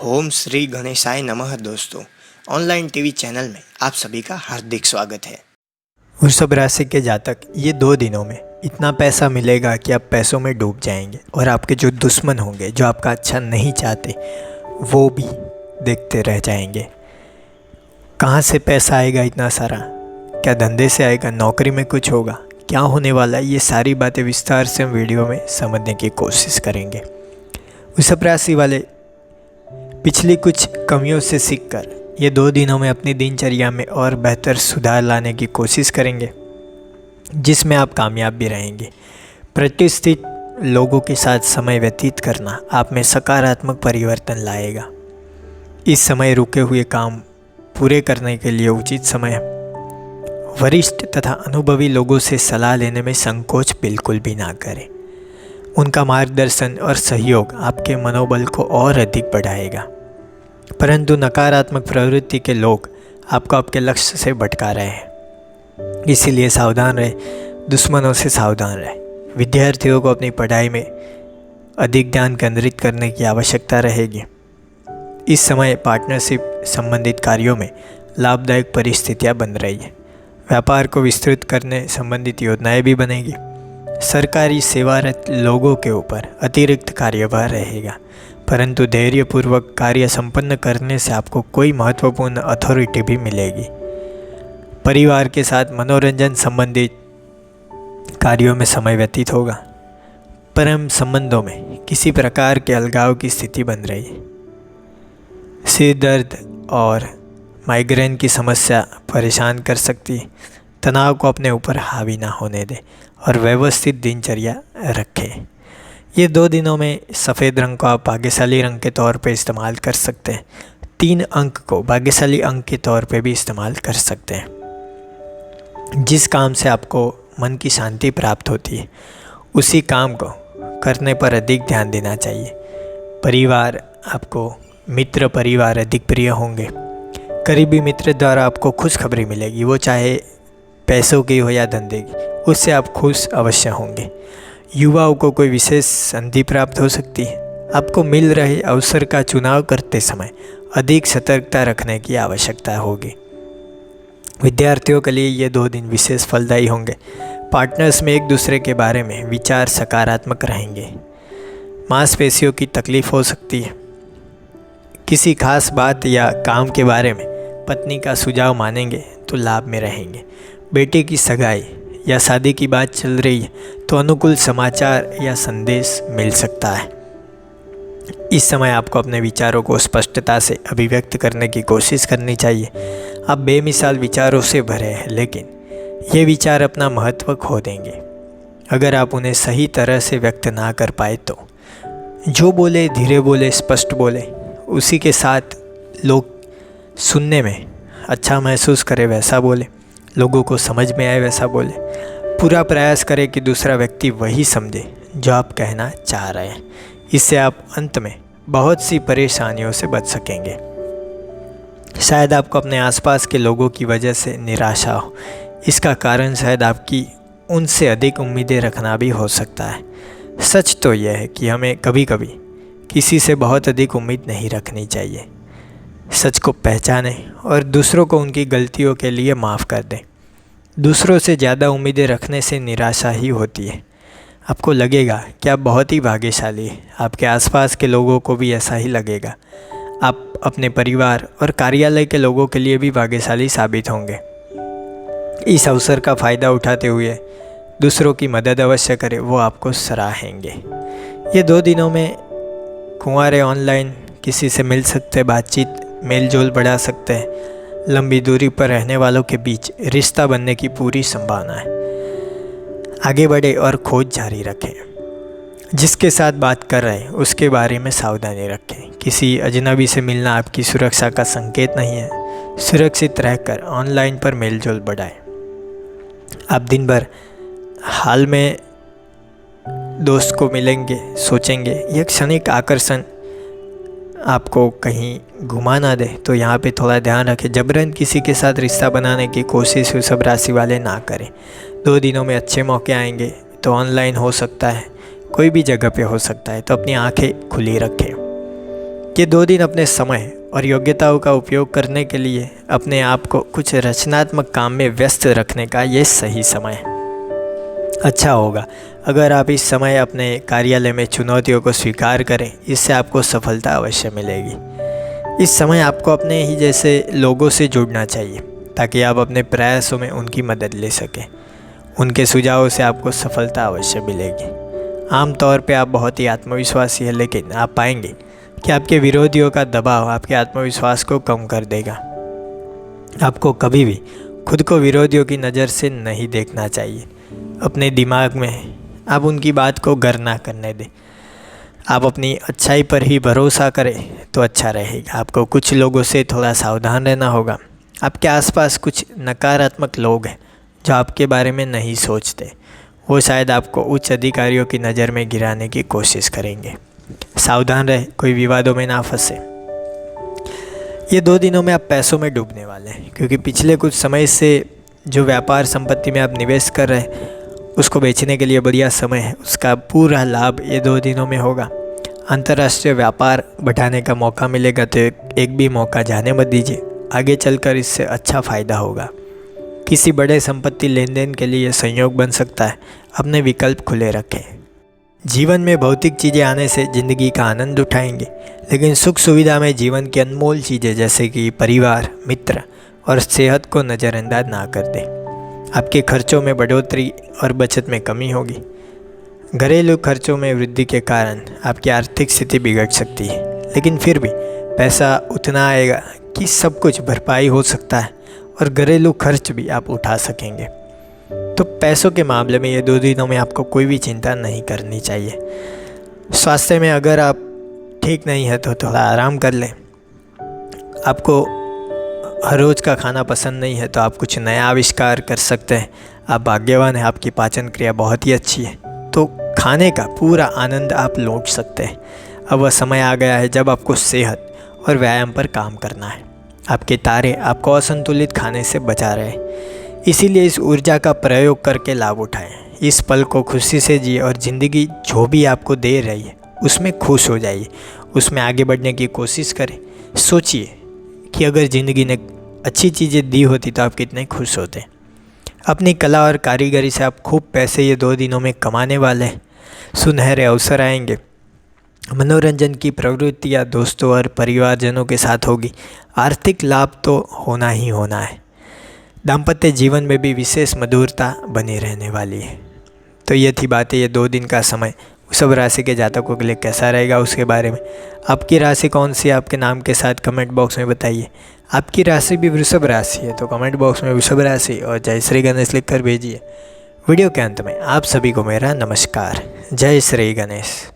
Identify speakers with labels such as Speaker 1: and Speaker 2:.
Speaker 1: ओम श्री गणेशाय नमः। दोस्तों, ऑनलाइन टीवी चैनल में आप सभी का हार्दिक स्वागत है।
Speaker 2: वृषभ राशि के जातक, ये 2 दिनों में इतना पैसा मिलेगा कि आप पैसों में डूब जाएंगे और आपके जो दुश्मन होंगे, जो आपका अच्छा नहीं चाहते, वो भी देखते रह जाएंगे। कहाँ से पैसा आएगा इतना सारा? क्या धंधे से आएगा? नौकरी में कुछ होगा? क्या होने वाला है? ये सारी बातें विस्तार से हम वीडियो में समझने की कोशिश करेंगे। वृषभ राशि वाले पिछली कुछ कमियों से सीखकर ये 2 दिनों में अपनी दिनचर्या में और बेहतर सुधार लाने की कोशिश करेंगे, जिसमें आप कामयाब भी रहेंगे। प्रतिष्ठित लोगों के साथ समय व्यतीत करना आप में सकारात्मक परिवर्तन लाएगा। इस समय रुके हुए काम पूरे करने के लिए उचित समय है। वरिष्ठ तथा अनुभवी लोगों से सलाह लेने में संकोच बिल्कुल भी ना करें। उनका मार्गदर्शन और सहयोग आपके मनोबल को और अधिक बढ़ाएगा। परंतु नकारात्मक प्रवृत्ति के लोग आपको आपके लक्ष्य से भटका रहे हैं, इसीलिए सावधान रहे, दुश्मनों से सावधान रहे। विद्यार्थियों को अपनी पढ़ाई में अधिक ध्यान केंद्रित करने की आवश्यकता रहेगी। इस समय पार्टनरशिप संबंधित कार्यों में लाभदायक परिस्थितियां बन रही है। व्यापार को विस्तृत करने संबंधित योजनाएं भी बनेगी। सरकारी सेवारत लोगों के ऊपर अतिरिक्त कार्यभार रहेगा, परंतु धैर्यपूर्वक कार्य संपन्न करने से आपको कोई महत्वपूर्ण अथॉरिटी भी मिलेगी। परिवार के साथ मनोरंजन संबंधित कार्यों में समय व्यतीत होगा। प्रेम संबंधों में किसी प्रकार के अलगाव की स्थिति बन रही है। सिर दर्द और माइग्रेन की समस्या परेशान कर सकती है। तनाव को अपने ऊपर हावी ना होने दें और व्यवस्थित दिनचर्या रखें। ये 2 दिनों में सफ़ेद रंग को आप भाग्यशाली रंग के तौर पे इस्तेमाल कर सकते हैं। 3 अंक को भाग्यशाली अंक के तौर पे भी इस्तेमाल कर सकते हैं। जिस काम से आपको मन की शांति प्राप्त होती है, उसी काम को करने पर अधिक ध्यान देना चाहिए। परिवार आपको मित्र परिवार अधिक प्रिय होंगे। करीबी मित्र द्वारा आपको खुशखबरी मिलेगी, वो चाहे पैसों की हो या धंधे की, उससे आप खुश अवश्य होंगे। युवाओं को कोई विशेष संधि प्राप्त हो सकती है। आपको मिल रहे अवसर का चुनाव करते समय अधिक सतर्कता रखने की आवश्यकता होगी। विद्यार्थियों के लिए ये 2 दिन विशेष फलदायी होंगे। पार्टनर्स में एक दूसरे के बारे में विचार सकारात्मक रहेंगे। मांसपेशियों की तकलीफ हो सकती है। किसी खास बात या काम के बारे में पत्नी का सुझाव मानेंगे तो लाभ में रहेंगे। बेटे की सगाई या शादी की बात चल रही है तो अनुकूल समाचार या संदेश मिल सकता है। इस समय आपको अपने विचारों को स्पष्टता से अभिव्यक्त करने की कोशिश करनी चाहिए। आप बेमिसाल विचारों से भरे हैं, लेकिन ये विचार अपना महत्व खो देंगे अगर आप उन्हें सही तरह से व्यक्त ना कर पाए तो। जो बोले धीरे बोले, स्पष्ट बोले, उसी के साथ लोग सुनने में अच्छा महसूस करे वैसा बोले, लोगों को समझ में आए वैसा बोले। पूरा प्रयास करें कि दूसरा व्यक्ति वही समझे जो आप कहना चाह रहे हैं। इससे आप अंत में बहुत सी परेशानियों से बच सकेंगे। शायद आपको अपने आसपास के लोगों की वजह से निराशा हो। इसका कारण शायद आपकी उनसे अधिक उम्मीदें रखना भी हो सकता है। सच तो यह है कि हमें कभी कभी किसी से बहुत अधिक उम्मीद नहीं रखनी चाहिए। सच को पहचानें और दूसरों को उनकी गलतियों के लिए माफ़ कर दें। दूसरों से ज़्यादा उम्मीदें रखने से निराशा ही होती है। आपको लगेगा कि आप बहुत ही भाग्यशाली हैं। आपके आसपास के लोगों को भी ऐसा ही लगेगा। आप अपने परिवार और कार्यालय के लोगों के लिए भी भाग्यशाली साबित होंगे। इस अवसर का फ़ायदा उठाते हुए दूसरों की मदद अवश्य करें, वो आपको सराहेंगे। ये 2 दिनों में कुंवारे ऑनलाइन किसी से मिल सकते, बातचीत मेल जोल बढ़ा सकते हैं। लंबी दूरी पर रहने वालों के बीच रिश्ता बनने की पूरी संभावना है। आगे बढ़े और खोज जारी रखें। जिसके साथ बात कर रहे हैं उसके बारे में सावधानी रखें। किसी अजनबी से मिलना आपकी सुरक्षा का संकेत नहीं है। सुरक्षित रहकर ऑनलाइन पर मेल जोल बढ़ाएं। आप दिन भर हाल में दोस्त को मिलेंगे, सोचेंगे। यह क्षणिक आकर्षण आपको कहीं घुमा ना दे, तो यहाँ पे थोड़ा ध्यान रखें। जबरन किसी के साथ रिश्ता बनाने की कोशिश वृषभ राशि वाले ना करें। 2 दिनों में अच्छे मौके आएंगे तो ऑनलाइन हो सकता है, कोई भी जगह पे हो सकता है, तो अपनी आंखें खुली रखें। ये 2 दिन अपने समय और योग्यताओं का उपयोग करने के लिए अपने आप को कुछ रचनात्मक काम में व्यस्त रखने का ये सही समय है। अच्छा होगा अगर आप इस समय अपने कार्यालय में चुनौतियों को स्वीकार करें, इससे आपको सफलता अवश्य मिलेगी। इस समय आपको अपने ही जैसे लोगों से जुड़ना चाहिए ताकि आप अपने प्रयासों में उनकी मदद ले सकें। उनके सुझावों से आपको सफलता अवश्य मिलेगी। आमतौर पे आप बहुत ही आत्मविश्वासी हैं, लेकिन आप पाएंगे कि आपके विरोधियों का दबाव आपके आत्मविश्वास को कम कर देगा। आपको कभी भी खुद को विरोधियों की नज़र से नहीं देखना चाहिए। अपने दिमाग में आप उनकी बात को गर ना करने दें। आप अपनी अच्छाई पर ही भरोसा करें तो अच्छा रहेगा। आपको कुछ लोगों से थोड़ा सावधान रहना होगा। आपके आसपास कुछ नकारात्मक लोग हैं जो आपके बारे में नहीं सोचते। वो शायद आपको उच्च अधिकारियों की नज़र में गिराने की कोशिश करेंगे। सावधान रहे, कोई विवादों में ना फंसे। ये 2 दिनों में आप पैसों में डूबने वाले हैं, क्योंकि पिछले कुछ समय से जो व्यापार संपत्ति में आप निवेश कर रहे हैं उसको बेचने के लिए बढ़िया समय है। उसका पूरा लाभ ये 2 दिनों में होगा। अंतर्राष्ट्रीय व्यापार बढ़ाने का मौका मिलेगा, तो एक भी मौका जाने मत दीजिए। आगे चलकर इससे अच्छा फ़ायदा होगा। किसी बड़े संपत्ति लेन देन के लिए संयोग बन सकता है। अपने विकल्प खुले रखें। जीवन में भौतिक चीज़ें आने से ज़िंदगी का आनंद उठाएंगे, लेकिन सुख सुविधा में जीवन की अनमोल चीज़ें जैसे कि परिवार, मित्र और सेहत को नज़रअंदाज ना कर दें। आपके खर्चों में बढ़ोतरी और बचत में कमी होगी। घरेलू खर्चों में वृद्धि के कारण आपकी आर्थिक स्थिति बिगड़ सकती है, लेकिन फिर भी पैसा उतना आएगा कि सब कुछ भरपाई हो सकता है और घरेलू खर्च भी आप उठा सकेंगे। तो पैसों के मामले में ये 2 दिनों में आपको कोई भी चिंता नहीं करनी चाहिए। स्वास्थ्य में अगर आप ठीक नहीं है तो थोड़ा आराम कर लें। आपको हर रोज़ का खाना पसंद नहीं है तो आप कुछ नया आविष्कार कर सकते हैं। आप भाग्यवान हैं, आपकी पाचन क्रिया बहुत ही अच्छी है, तो खाने का पूरा आनंद आप लूट सकते हैं। अब वह समय आ गया है जब आपको सेहत और व्यायाम पर काम करना है। आपके तारे आपको असंतुलित खाने से बचा रहे हैं, इसीलिए इस ऊर्जा का प्रयोग करके लाभ उठाएं। इस पल को खुशी से जिए और ज़िंदगी जो भी आपको दे रही है उसमें खुश हो जाइए, उसमें आगे बढ़ने की कोशिश करें। सोचिए कि अगर ज़िंदगी ने अच्छी चीज़ें दी होती तो आप कितने खुश होते। अपनी कला और कारीगरी से आप खूब पैसे ये 2 दिनों में कमाने वाले हैं। सुनहरे अवसर आएंगे। मनोरंजन की प्रवृत्तियाँ दोस्तों और परिवारजनों के साथ होगी। आर्थिक लाभ तो होना ही होना है। दाम्पत्य जीवन में भी विशेष मधुरता बनी रहने वाली है। तो ये थी बातें। ये 2 दिन का समय वृषभ राशि के जातकों के लिए कैसा रहेगा उसके बारे में। आपकी राशि कौन सी है आपके नाम के साथ कमेंट बॉक्स में बताइए। आपकी राशि भी वृषभ राशि है तो कमेंट बॉक्स में वृषभ राशि और जय श्री गणेश लिखकर भेजिए। वीडियो के अंत में आप सभी को मेरा नमस्कार। जय श्री गणेश।